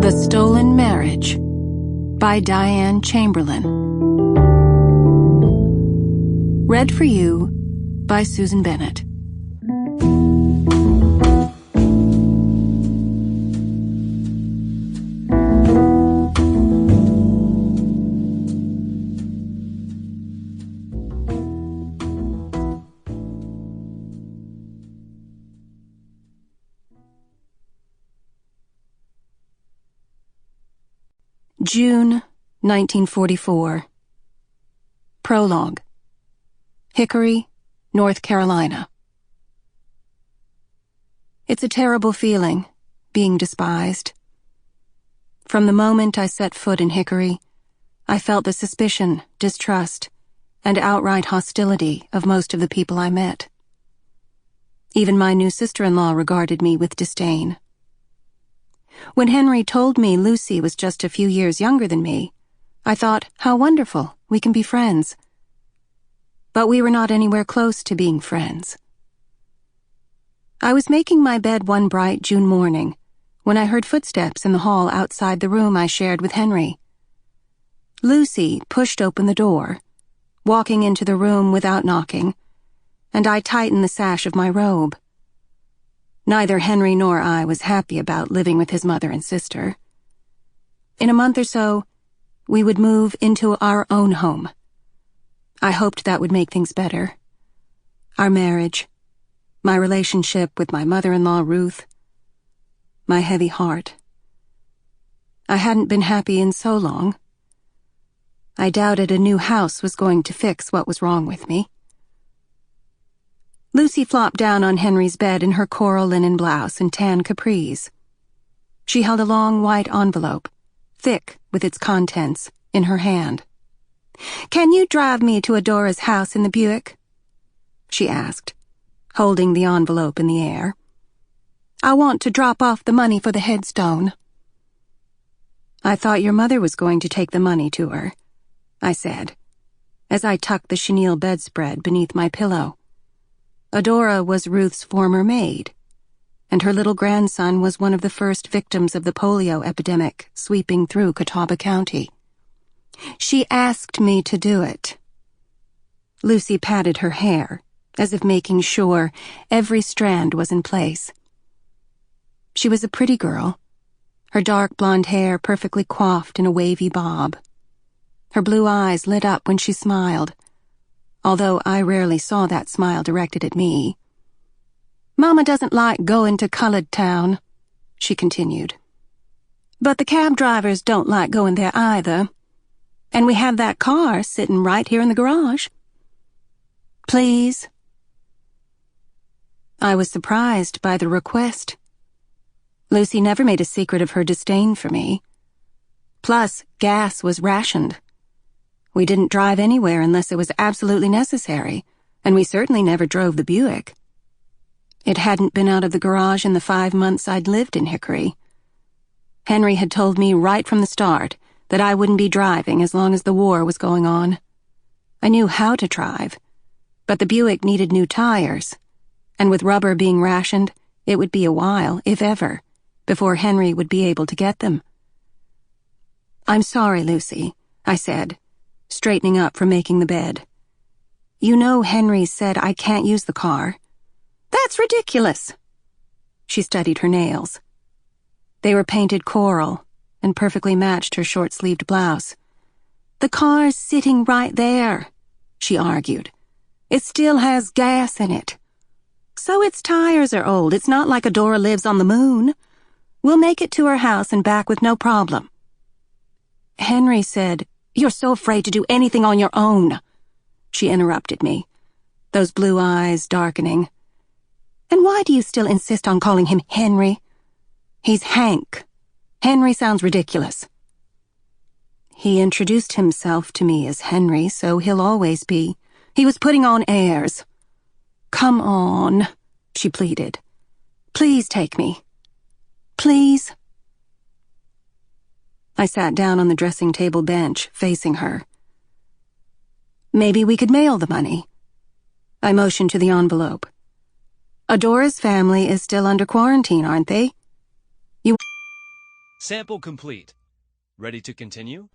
The Stolen Marriage by Diane Chamberlain. Read for you by Susan Bennett. June 1944. Prologue. Hickory, North Carolina. It's a terrible feeling, being despised. From the moment I set foot in Hickory, I felt the suspicion, distrust, and outright hostility of most of the people I met. Even my new sister-in-law regarded me with disdain. When Henry told me Lucy was just a few years younger than me, I thought, how wonderful, we can be friends. But we were not anywhere close to being friends. I was making my bed one bright June morning when I heard footsteps in the hall outside the room I shared with Henry. Lucy pushed open the door, walking into the room without knocking, and I tightened the sash of my robe. Neither Henry nor I was happy about living with his mother and sister. In a month or so, we would move into our own home. I hoped that would make things better. Our marriage, my relationship with my mother-in-law Ruth, my heavy heart. I hadn't been happy in so long. I doubted a new house was going to fix what was wrong with me. Lucy flopped down on Henry's bed in her coral linen blouse and tan capris. She held a long white envelope, thick with its contents, in her hand. "Can you drive me to Adora's house in the Buick?" she asked, holding the envelope in the air. "I want to drop off the money for the headstone." "I thought your mother was going to take the money to her," I said, as I tucked the chenille bedspread beneath my pillow. Adora was Ruth's former maid, and her little grandson was one of the first victims of the polio epidemic sweeping through Catawba County. "She asked me to do it." Lucy patted her hair, as if making sure every strand was in place. She was a pretty girl, her dark blonde hair perfectly coiffed in a wavy bob. Her blue eyes lit up when she smiled, although I rarely saw that smile directed at me. "Mama doesn't like going to Colored Town," she continued. "But the cab drivers don't like going there either. And we have that car sitting right here in the garage. Please." I was surprised by the request. Lucy never made a secret of her disdain for me. Plus, gas was rationed. We didn't drive anywhere unless it was absolutely necessary, and we certainly never drove the Buick. It hadn't been out of the garage in the 5 months I'd lived in Hickory. Henry had told me right from the start that I wouldn't be driving as long as the war was going on. I knew how to drive, but the Buick needed new tires, and with rubber being rationed, it would be a while, if ever, before Henry would be able to get them. "I'm sorry, Lucy," I said, straightening up from making the bed. "You know Henry said I can't use the car." "That's ridiculous." She studied her nails. They were painted coral and perfectly matched her short-sleeved blouse. "The car's sitting right there," she argued. "It still has gas in it. So its tires are old. It's not like Adora lives on the moon. We'll make it to her house and back with no problem." Henry said, "You're so afraid to do anything on your own," she interrupted me, those blue eyes darkening. "And why do you still insist on calling him Henry? He's Hank. Henry sounds ridiculous." "He introduced himself to me as Henry, so he'll always be. He was putting on airs." "Come on," she pleaded. "Please take me. Please." I sat down on the dressing table bench, facing her. "Maybe we could mail the money." I motioned to the envelope. "Adora's family is still under quarantine, aren't they?" Sample complete. Ready to continue?